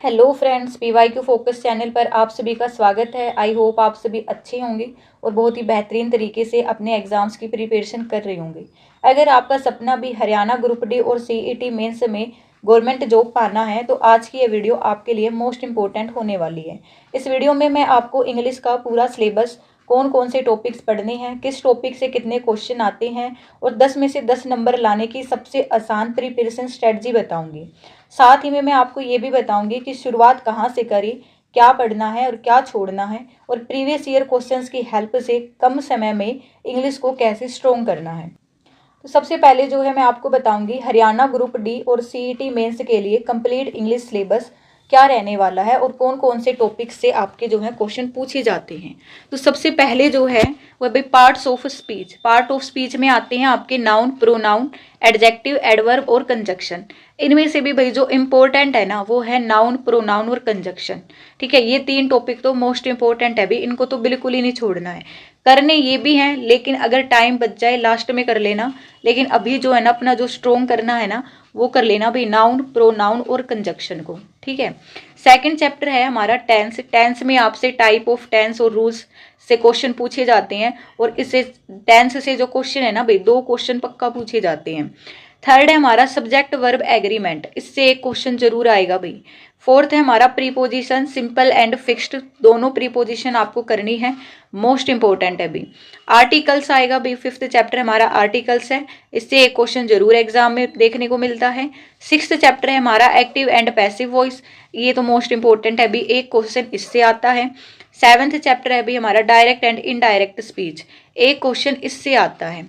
Hello friends, PYQ focus channel पर आप सभी का स्वागत है। आई होप आप सभी अच्छे होंगे और बहुत ही बेहतरीन तरीके से अपने एग्ज़ाम्स की प्रिपरेशन कर रहे होंगे। अगर आपका सपना भी हरियाणा ग्रुप डी और सीईटी मेंस में गवर्नमेंट जॉब पाना है तो आज की ये वीडियो आपके लिए मोस्ट इम्पोर्टेंट होने वाली है। इस वीडियो में मैं आपको इंग्लिश का पूरा सिलेबस, कौन कौन से टॉपिक्स पढ़ने हैं, किस टॉपिक से कितने क्वेश्चन आते हैं और 10 में से 10 नंबर लाने की सबसे आसान प्रिपरेशन स्ट्रेटजी बताऊंगी। साथ ही में मैं आपको ये भी बताऊंगी कि शुरुआत कहाँ से करें, क्या पढ़ना है और क्या छोड़ना है, और प्रीवियस ईयर क्वेश्चंस की हेल्प से कम समय में इंग्लिश को कैसे स्ट्रॉन्ग करना है। तो सबसे पहले जो है मैं आपको बताऊंगी हरियाणा ग्रुप डी और सीईटी मेंस के लिए कंप्लीट इंग्लिश सिलेबस क्या रहने वाला है और कौन कौन से टॉपिक से आपके जो है क्वेश्चन पूछे जाते हैं। तो सबसे पहले जो है वह भाई parts of speech. Part of speech में आते हैं आपके नाउन, प्रोनाउन, एडजेक्टिव, एडवर्ब और कंजक्शन। इनमें से भी भाई जो इम्पोर्टेंट है ना वो है नाउन, प्रोनाउन और कंजक्शन। ठीक है, ये तीन टॉपिक तो मोस्ट इंपॉर्टेंट है भी, इनको तो बिल्कुल ही नहीं छोड़ना है। करने ये भी हैं, लेकिन अगर टाइम बच जाए लास्ट में कर लेना, लेकिन अभी जो है ना अपना जो स्ट्रॉन्ग करना है ना वो कर लेना भाई नाउन, प्रोनाउन और कंजक्शन को। ठीक है, सेकंड चैप्टर है हमारा टेंस। टेंस में आपसे टाइप ऑफ टेंस और रूल्स से क्वेश्चन पूछे जाते हैं, और इससे टेंस से जो क्वेश्चन है ना भाई 2 क्वेश्चन पक्का पूछे जाते हैं। थर्ड है हमारा सब्जेक्ट वर्ब एग्रीमेंट, इससे एक क्वेश्चन जरूर आएगा भाई। फोर्थ है हमारा प्रीपोजिशन, सिंपल एंड फिक्स्ड, दोनों प्रीपोजिशन आपको करनी है, मोस्ट इंपॉर्टेंट है भाई। आर्टिकल्स आएगा भाई, फिफ्थ चैप्टर हमारा आर्टिकल्स है, इससे एक क्वेश्चन जरूर एग्जाम में देखने को मिलता है। सिक्स्थ चैप्टर है हमारा एक्टिव एंड पैसिव वॉइस, ये तो मोस्ट इंपॉर्टेंट है भाई, एक क्वेश्चन इससे आता है। सेवंथ चैप्टर है भाई हमारा डायरेक्ट एंड इनडायरेक्ट स्पीच, एक क्वेश्चन इससे आता है।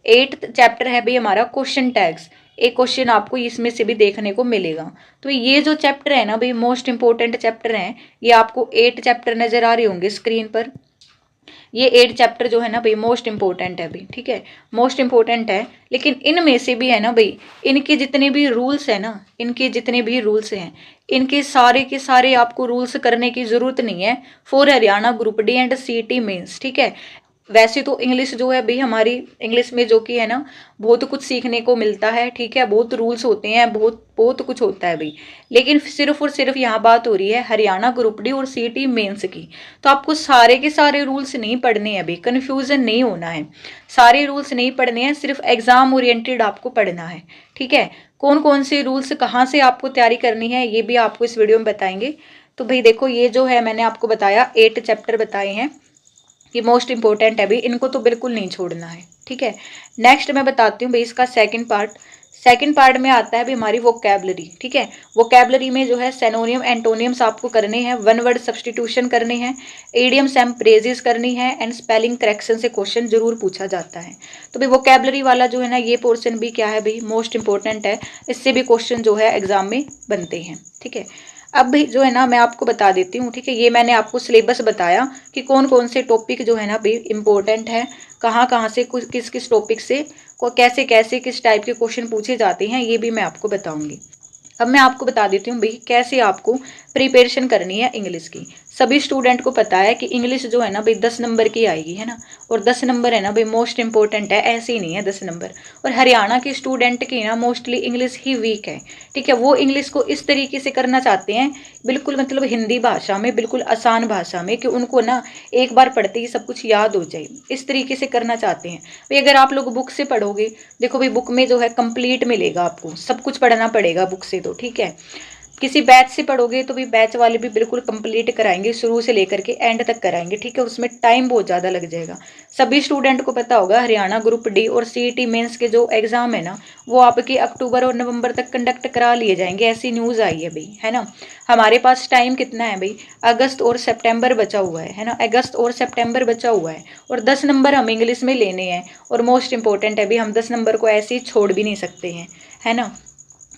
एट्थ चैप्टर है भाई हमारा क्वेश्चन टैग्स, एक क्वेश्चन आपको इसमें से भी देखने को मिलेगा। तो ये जो चैप्टर है ना भाई मोस्ट इंपॉर्टेंट चैप्टर हैं, ये आपको 8 चैप्टर नजर आ रहे होंगे स्क्रीन पर। ये 8 चैप्टर जो है ना भाई मोस्ट इंपॉर्टेंट है भाई। ठीक है, मोस्ट इंपॉर्टेंट है, लेकिन इनमें से भी है ना भाई, इनके जितने भी रूल्स है ना, इनके जितने भी रूल्स हैं, इनके सारे के सारे आपको रूल्स करने की जरूरत नहीं है for Haryana group D and CET mains. ठीक है, वैसे तो इंग्लिश जो है भाई हमारी, इंग्लिश में जो कि है ना बहुत कुछ सीखने को मिलता है। ठीक है, बहुत रूल्स होते हैं, बहुत बहुत कुछ होता है भाई, लेकिन सिर्फ और सिर्फ यहाँ बात हो रही है हरियाणा ग्रुप डी और सीईटी मेंस की। तो आपको सारे के सारे रूल्स नहीं पढ़ने हैं भाई, कन्फ्यूजन नहीं होना है, सारे रूल्स नहीं पढ़ने हैं, सिर्फ एग्जाम ओरिएंटेड आपको पढ़ना है। ठीक है, कौन कौन से रूल्स कहाँ से आपको तैयारी करनी है ये भी आपको इस वीडियो में बताएंगे। तो भाई देखो, ये जो है मैंने आपको बताया 8 चैप्टर बताए हैं, ये मोस्ट इंपॉर्टेंट है भाई, इनको तो बिल्कुल नहीं छोड़ना है। ठीक है, नेक्स्ट मैं बताती हूँ भाई इसका सेकंड पार्ट। सेकंड पार्ट में आता है भाई हमारी वोकैबलरी। ठीक है, वोकैबलरी में जो है सिनोनियम, एंटोनियम्स आपको करने हैं, वन वर्ड सब्सटीट्यूशन करने हैं, इडियम्स एंड फ्रेजेस करनी है, एंड स्पेलिंग करेक्शन से क्वेश्चन जरूर पूछा जाता है। तो भाई वोकैबलरी वाला जो है ना ये पोर्शन भी क्या है भाई मोस्ट इंपॉर्टेंट है, इससे भी क्वेश्चन जो है एग्जाम में बनते हैं। ठीक है, अब भी जो है ना मैं आपको बता देती हूँ। ठीक है, ये मैंने आपको सिलेबस बताया कि कौन कौन से टॉपिक जो है ना भाई इंपॉर्टेंट है, कहाँ कहाँ से किस किस टॉपिक से को कैसे कैसे किस टाइप के क्वेश्चन पूछे जाते हैं, ये भी मैं आपको बताऊंगी। अब मैं आपको बता देती हूँ भाई कैसे आपको प्रिपरेशन करनी है इंग्लिश की। सभी स्टूडेंट को पता है कि इंग्लिश जो है ना भाई 10 नंबर की आएगी, है ना, और 10 नंबर है ना भाई मोस्ट इंपॉर्टेंट है, ऐसे ही नहीं है 10 नंबर। और हरियाणा के स्टूडेंट की ना मोस्टली इंग्लिश ही वीक है। ठीक है, वो इंग्लिश को इस तरीके से करना चाहते हैं, बिल्कुल मतलब हिंदी भाषा में, बिल्कुल आसान भाषा में, कि उनको ना एक बार पढ़ते ही सब कुछ याद हो जाए, इस तरीके से करना चाहते हैं भाई। अगर आप लोग बुक से पढ़ोगे, देखो भाई बुक में जो है कंप्लीट मिलेगा, आपको सब कुछ पढ़ना पड़ेगा बुक से तो। ठीक है, किसी बैच से पढ़ोगे तो भी बैच वाले भी बिल्कुल कंप्लीट कराएंगे, शुरू से लेकर के एंड तक कराएंगे। ठीक है, उसमें टाइम बहुत ज़्यादा लग जाएगा। सभी स्टूडेंट को पता होगा हरियाणा ग्रुप डी और सीईटी मेंस के जो एग्जाम है ना वो आपके अक्टूबर और नवंबर तक कंडक्ट करा लिए जाएंगे, ऐसी न्यूज़ आई है भाई, है ना। हमारे पास टाइम कितना है भाई, अगस्त और सितंबर बचा हुआ है ना, अगस्त और सितंबर बचा हुआ है, और 10 नंबर हम इंग्लिश में लेने हैं, और मोस्ट इंपॉर्टेंट है भाई हम 10 नंबर को ऐसे ही छोड़ भी नहीं सकते हैं, है ना।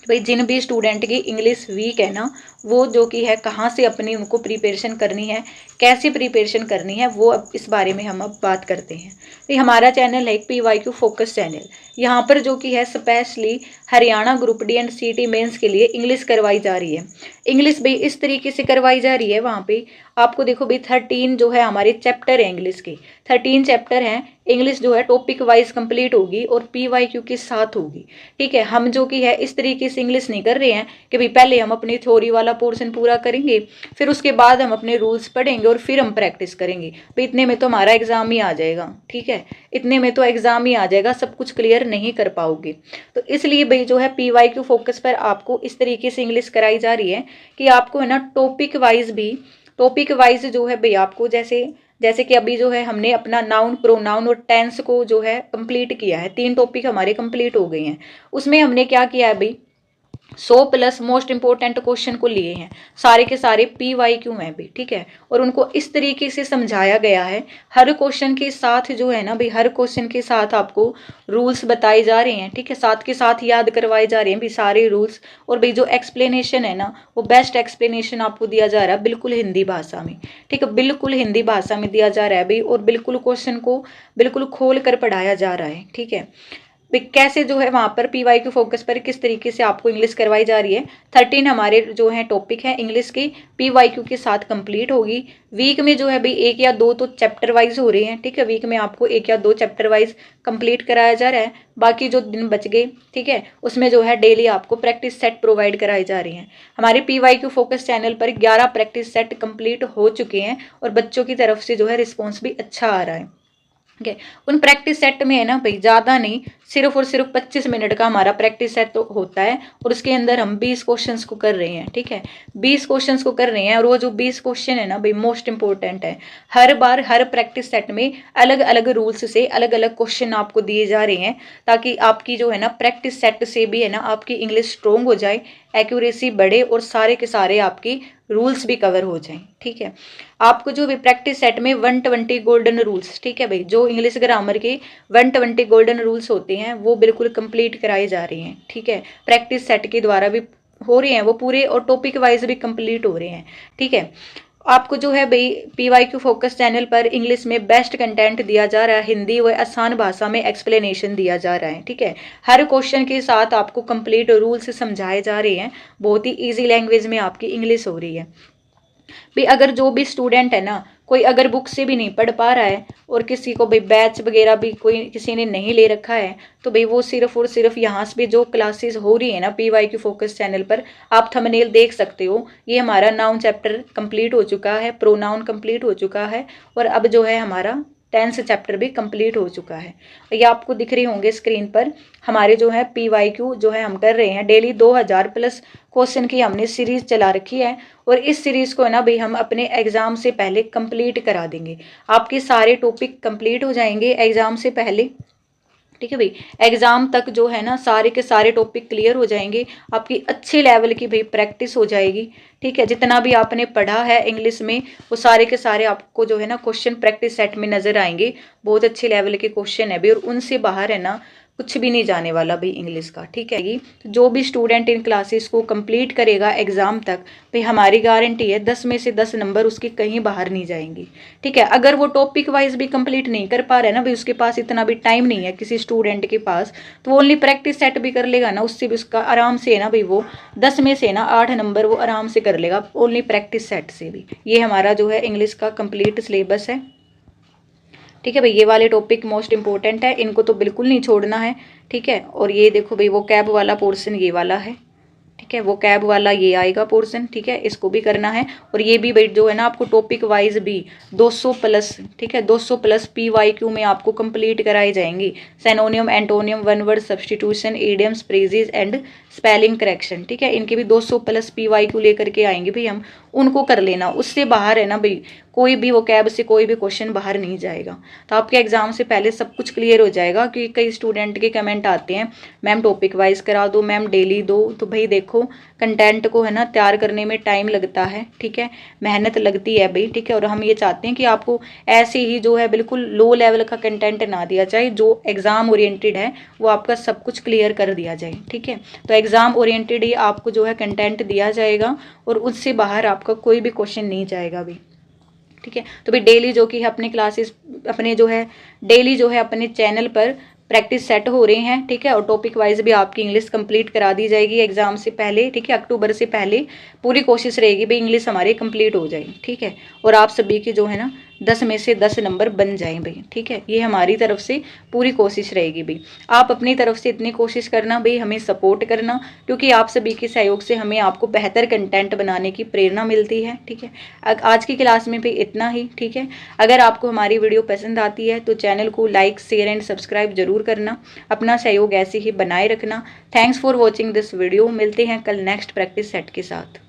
भाई जिन भी स्टूडेंट की इंग्लिश वीक है ना, वो जो कि है कहाँ से अपनी उनको प्रिपरेशन करनी है, कैसे प्रिपरेशन करनी है, वो अब इस बारे में हम अब बात करते हैं। तो हमारा चैनल है पीवाईक्यू फोकस चैनल, यहाँ पर जो कि है specially Haryana group D and CET mains के लिए इंग्लिश करवाई जा रही है। इंग्लिश भाई इस तरीके से करवाई जा रही है। वहाँ पे आपको देखो भाई 13 जो है हमारे चैप्टर है इंग्लिश के, 13 चैप्टर हैं। इंग्लिश जो है टॉपिक वाइज कंप्लीट होगी और PYQ के साथ होगी। ठीक है, हम जो कि है इस तरीके से इंग्लिश नहीं कर रहे हैं कि भाई पहले हम अपनी थ्योरी वाला पोर्शन पूरा करेंगे, फिर उसके बाद हम अपने रूल्स पढ़ेंगे और फिर हम प्रैक्टिस करेंगे। भाई इतने में तो हमारा एग्जाम ही आ जाएगा। ठीक है, इतने में तो एग्जाम ही आ जाएगा, सब कुछ क्लियर नहीं कर पाओगे। तो इसलिए भाई जो है PYQ फोकस पर आपको इस तरीके से इंग्लिश कराई जा रही है कि आपको है ना टॉपिक वाइज जो है भाई आपको जैसे जैसे कि अभी जो है हमने अपना नाउन, प्रोनाउन और टेंस को जो है कंप्लीट किया है, 3 टॉपिक हमारे कंप्लीट हो गए हैं। उसमें हमने क्या किया है भाई, 100 प्लस मोस्ट इंपोर्टेंट क्वेश्चन को लिए हैं, सारे के सारे PYQ हैं भी। ठीक है, और उनको इस तरीके से समझाया गया है, हर क्वेश्चन के साथ जो है ना भाई, हर क्वेश्चन के साथ आपको रूल्स बताए जा रहे हैं। ठीक है, साथ के साथ याद करवाए जा रहे हैं भी सारे रूल्स। और भाई जो एक्सप्लेनेशन है ना, वो बेस्ट एक्सप्लेनेशन आपको दिया जा रहा है बिल्कुल हिंदी भाषा में। ठीक है, बिल्कुल हिंदी भाषा में दिया जा रहा है भाई, और बिल्कुल क्वेश्चन को बिल्कुल खोल कर पढ़ाया जा रहा है। ठीक है, कैसे जो है वहाँ पर PYQ फोकस पर किस तरीके से आपको इंग्लिश करवाई जा रही है। 13 हमारे जो है टॉपिक है इंग्लिश की PYQ के साथ कंप्लीट होगी। वीक में जो है भाई 1 या 2 तो चैप्टर वाइज हो रहे हैं। ठीक है, वीक में आपको 1 या 2 चैप्टर वाइज कंप्लीट कराया जा रहा है, बाकी जो दिन बच गए ठीक है उसमें जो है डेली आपको प्रैक्टिस सेट प्रोवाइड कराई जा रही हैं। हमारे PYQ फोकस चैनल पर 11 प्रैक्टिस सेट कंप्लीट हो चुके हैं और बच्चों की तरफ से जो है रिस्पॉन्स भी अच्छा आ रहा है। ठीक है, उन प्रैक्टिस सेट में है ना भाई ज़्यादा नहीं, सिर्फ और सिर्फ 25 मिनट का हमारा प्रैक्टिस सेट तो होता है और उसके अंदर हम 20 क्वेश्चंस को कर रहे हैं। ठीक है, 20 क्वेश्चंस को कर रहे हैं और वो जो 20 क्वेश्चन है ना भाई मोस्ट इंपॉर्टेंट है। हर बार हर प्रैक्टिस सेट में अलग अलग रूल्स से अलग अलग क्वेश्चन आपको दिए जा रहे हैं, ताकि आपकी जो है ना प्रैक्टिस सेट से भी है ना आपकी इंग्लिश स्ट्रोंग हो जाए, एक्यूरेसी बढ़े और सारे के सारे आपकी रूल्स भी कवर हो जाएं। ठीक है, आपको जो भी प्रैक्टिस सेट में 120 गोल्डन रूल्स, ठीक है भाई, जो इंग्लिश ग्रामर के 120 गोल्डन रूल्स होते हैं वो बिल्कुल कंप्लीट कराए जा रहे हैं। ठीक है, प्रैक्टिस सेट के द्वारा भी हो रहे हैं वो पूरे, और टॉपिक वाइज भी कंप्लीट हो रहे हैं। ठीक है, आपको जो है भाई PYQ फोकस चैनल पर इंग्लिश में बेस्ट कंटेंट दिया जा रहा है, हिंदी व आसान भाषा में एक्सप्लेनेशन दिया जा रहा है। ठीक है, हर क्वेश्चन के साथ आपको कंप्लीट रूल्स समझाए जा रहे हैं, बहुत ही इजी लैंग्वेज में आपकी इंग्लिश हो रही है भाई। अगर जो भी स्टूडेंट है ना, कोई अगर बुक से भी नहीं पढ़ पा रहा है और किसी को भाई बैच वगैरह भी कोई किसी ने नहीं ले रखा है, तो भाई वो सिर्फ और सिर्फ यहाँ से भी जो क्लासेस हो रही है ना PYQ फोकस चैनल पर, आप थंबनेल देख सकते हो। ये हमारा नाउन चैप्टर कंप्लीट हो चुका है, प्रोनाउन कंप्लीट हो चुका है और अब जो है हमारा टेंस चैप्टर भी कंप्लीट हो चुका है। ये आपको दिख रहे होंगे स्क्रीन पर। हमारे जो है PYQ जो है हम कर रहे हैं डेली 2000 प्लस क्वेश्चन की हमने सीरीज चला रखी है और इस सीरीज को ना भाई हम अपने एग्जाम से पहले कंप्लीट करा देंगे। आपके सारे टॉपिक कंप्लीट हो जाएंगे एग्जाम से पहले। ठीक है भाई, एग्जाम तक जो है ना सारे के सारे टॉपिक क्लियर हो जाएंगे, आपकी अच्छे लेवल की भाई प्रैक्टिस हो जाएगी। ठीक है, जितना भी आपने पढ़ा है इंग्लिश में वो सारे के सारे आपको जो है ना क्वेश्चन प्रैक्टिस सेट में नजर आएंगे। बहुत अच्छे लेवल के क्वेश्चन है भाई और उनसे बाहर है ना कुछ भी नहीं जाने वाला भाई इंग्लिश का। ठीक है, तो जो भी स्टूडेंट इन क्लासेस को कंप्लीट करेगा एग्जाम तक, भाई हमारी गारंटी है 10 में से 10 नंबर उसके कहीं बाहर नहीं जाएंगे। ठीक है, अगर वो टॉपिक वाइज भी कंप्लीट नहीं कर पा रहा है ना भाई, उसके पास इतना भी टाइम नहीं है किसी स्टूडेंट के पास, तो वो ओनली प्रैक्टिस सेट भी कर लेगा ना, उससे भी उसका आराम से है ना भाई वो 10 में से ना 8 नंबर वो आराम से कर लेगा ओनली प्रैक्टिस सेट से भी। ये हमारा जो है इंग्लिश का कंप्लीट सिलेबस है। ठीक है भाई, ये वाले टॉपिक मोस्ट इंपॉर्टेंट है, इनको तो बिल्कुल नहीं छोड़ना है। ठीक है, और ये देखो भाई वो कैब वाला पोर्शन ये वाला है। ठीक है, वो कैब वाला ये आएगा पोर्शन। ठीक है, इसको भी करना है और ये भी भाई जो है ना आपको टॉपिक वाइज भी 200 प्लस, ठीक है 200 प्लस PYQ में आपको कंप्लीट कराई जाएंगी। Synonyms, antonyms, one word substitution, idioms, phrases and spelling correction. ठीक है, इनके भी 200 प्लस PYQ लेकर के आएंगे भाई हम, उनको कर लेना। उससे बाहर है ना भाई कोई भी वो कैब से कोई भी क्वेश्चन बाहर नहीं जाएगा। तो आपके एग्जाम से पहले सब कुछ क्लियर हो जाएगा, क्योंकि कई स्टूडेंट के कमेंट आते हैं मैम टॉपिक वाइज करा दो, मैम डेली दो। तो भाई देखो कंटेंट को है ना तैयार करने में टाइम लगता है। ठीक है, मेहनत लगती है भाई। ठीक है, और हम ये चाहते हैं कि आपको ऐसे ही जो है बिल्कुल लो लेवल का कंटेंट ना दिया जाए, जो एग्जाम ओरिएंटेड है वो आपका सब कुछ क्लियर कर दिया जाए। ठीक है, तो एग्जाम ओरिएंटेड ही आपको जो है कंटेंट दिया जाएगा और उससे बाहर आपका कोई भी क्वेश्चन नहीं जाएगा भाई। ठीक है, तो भाई डेली जो कि है अपने क्लासेस अपने जो है डेली जो है अपने चैनल पर प्रैक्टिस सेट हो रहे हैं, ठीक है। और टॉपिक वाइज भी आपकी इंग्लिश कंप्लीट करा दी जाएगी एग्जाम से पहले, ठीक है। अक्टूबर से पहले पूरी कोशिश रहेगी भाई इंग्लिश हमारी कंप्लीट हो जाए, ठीक है। और आप सभी के जो है ना 10 में से 10 नंबर बन जाएं भाई, ठीक है। ये हमारी तरफ से पूरी कोशिश रहेगी भाई। आप अपनी तरफ से इतनी कोशिश करना भाई, हमें सपोर्ट करना, क्योंकि आप सभी के सहयोग से हमें आपको बेहतर कंटेंट बनाने की प्रेरणा मिलती है, ठीक है। आज की क्लास में भी इतना ही, ठीक है। अगर आपको हमारी वीडियो पसंद आती है तो चैनल को लाइक, शेयर एंड सब्सक्राइब जरूर करना। अपना सहयोग ऐसे ही बनाए रखना। Thanks for watching this video. मिलते हैं कल नेक्स्ट प्रैक्टिस सेट के साथ।